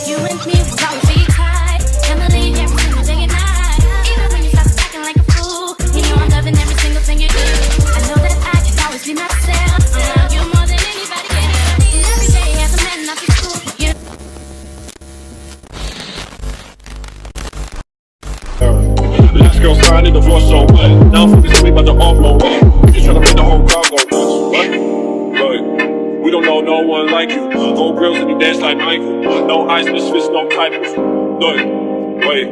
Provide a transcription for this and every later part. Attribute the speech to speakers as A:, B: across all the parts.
A: You and me will always be tight. Family every single day and night. Even when you stop acting like a fool, you know I'm loving every single thing you do. I know that I can always be myself. Around you more than anybody can. And every day as a man, I feel cool.
B: Last girl signed in divorce, so what? Now I'm focused, we about to offload it. Just tryna make the whole crowd go nuts. What? We don't know no one like you. Gold grills and you dance like Michael. No eyes, misfits, no typos. Look, wait,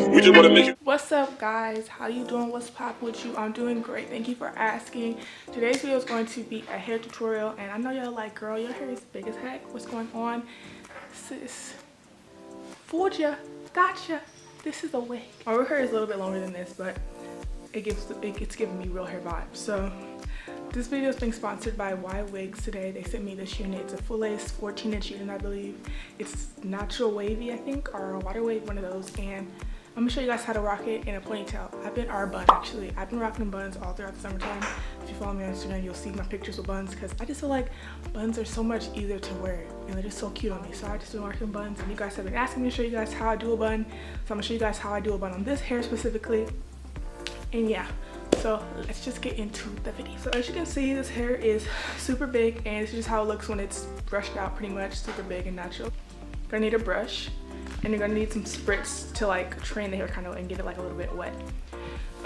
B: we just wanna make you.
C: What's up, guys? How you doing? What's pop with you? I'm doing great. Thank you for asking. Today's video is going to be a hair tutorial, and I know y'all like, girl, your hair is big as heck. What's going on, sis? Fooled ya, gotcha. This is a wig. My real hair is a little bit longer than this, but it's giving me real hair vibes. So this video is being sponsored by Ywigs today. They sent me this unit. It's a full lace 14-inch unit, I believe. It's natural wavy, I think, or a water wave, one of those. And I'm gonna show you guys how to rock it in a ponytail. I've been rocking buns all throughout the summertime. If you follow me on Instagram, you'll see my pictures with buns, because I just feel like buns are so much easier to wear and they're just so cute on me. So I just been rocking buns, and you guys have been asking me to show you guys how I do a bun. So I'm gonna show you guys how I do a bun on this hair specifically. And yeah, so let's just get into the video. So as you can see, this hair is super big, and this is just how it looks when it's brushed out, pretty much super big and natural. You're gonna need a brush, and you're gonna need some spritz to like train the hair kind of and get it like a little bit wet.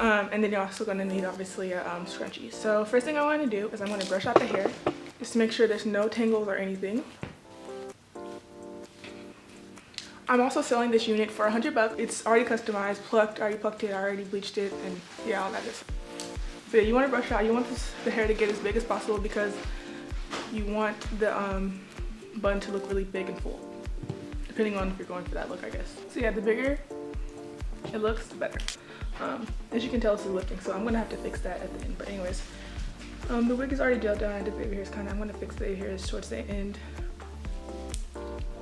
C: And then you're also gonna need obviously a scrunchie. So first thing I want to do is I'm gonna brush out the hair just to make sure there's no tangles or anything. I'm also selling this unit for $100. It's already customized, plucked, already plucked it, already bleached it, and yeah, all that is. So yeah, you want to brush out. You want the hair to get as big as possible, because you want the bun to look really big and full, depending on if you're going for that look, I guess. So yeah, the bigger it looks, the better. As you can tell, this is lifting, so I'm gonna have to fix that at the end. But anyways, the wig is already gelled down. I did baby hairs I'm gonna fix the hairs towards the end.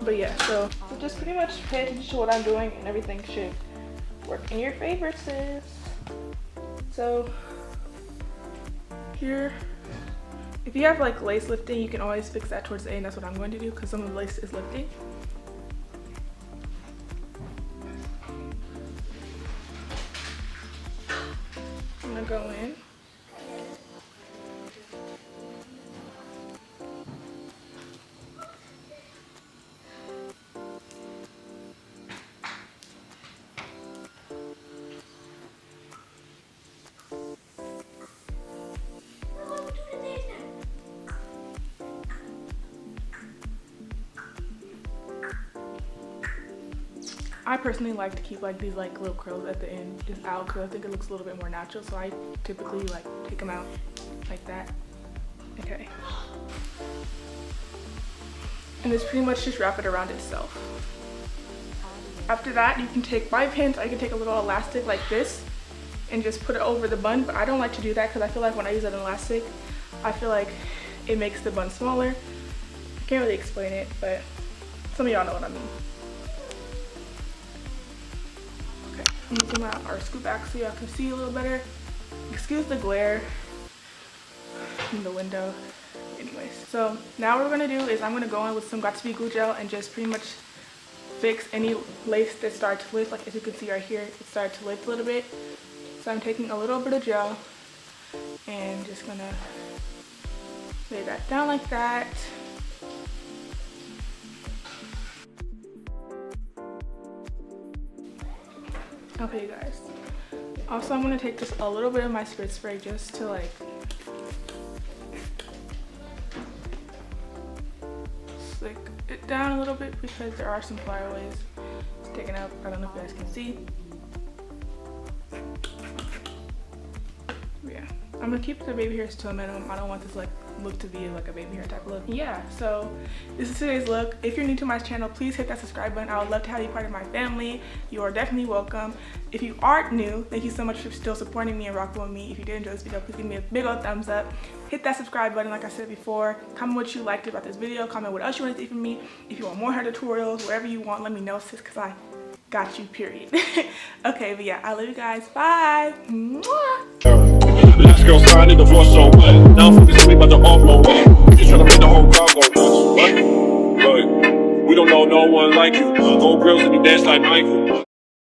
C: But yeah, so just pretty much pay attention to what I'm doing, and everything should work in your favor, sis. So here, if you have like lace lifting, you can always fix that towards the end. That's what I'm going to do, because some of the lace is lifting. I'm gonna go in. I personally like to keep like these like little curls at the end just out, because I think it looks a little bit more natural. So I typically like take them out like that. Okay. And it's pretty much just wrap it around itself. After that, you can take bobby pins. I can take a little elastic like this and just put it over the bun, but I don't like to do that, because I feel like when I use an elastic, I feel like it makes the bun smaller. I can't really explain it, but some of y'all know what I mean. I'm gonna zoom out or scoot back so y'all can see a little better. Excuse the glare in the window. Anyways, so now what we're gonna do is I'm gonna go in with some Got2b glue gel and just pretty much fix any lace that started to lift. Like as you can see right here, it started to lift a little bit. So I'm taking a little bit of gel and just gonna lay that down like that. Okay, guys. Also, I'm gonna take just a little bit of my spritz spray just to like slick it down a little bit, because there are some flyaways sticking up. I don't know if you guys can see. Yeah, I'm gonna keep the baby hairs to a minimum. I don't want this like look to be like a baby hair type of look. Yeah, so this is today's look. If you're new to my channel, please hit that subscribe button. I would love to have you part of my family. You are definitely welcome. If you aren't new, thank you so much for still supporting me and rocking with me. If you did enjoy this video, please give me a big old thumbs up. Hit that subscribe button like I said before. Comment what you liked about this video. Comment what else you want to see from me. If you want more hair tutorials, whatever you want, let me know, sis, because I got you, period. Okay, but yeah, I love you guys. Bye. Mwah.
B: Last girl signed in divorce, so what? Now I'm focused, we about to offload it. Just tryna make the whole crowd go nuts. What? We don't know no one like you. Gold grills and you dance like Michael.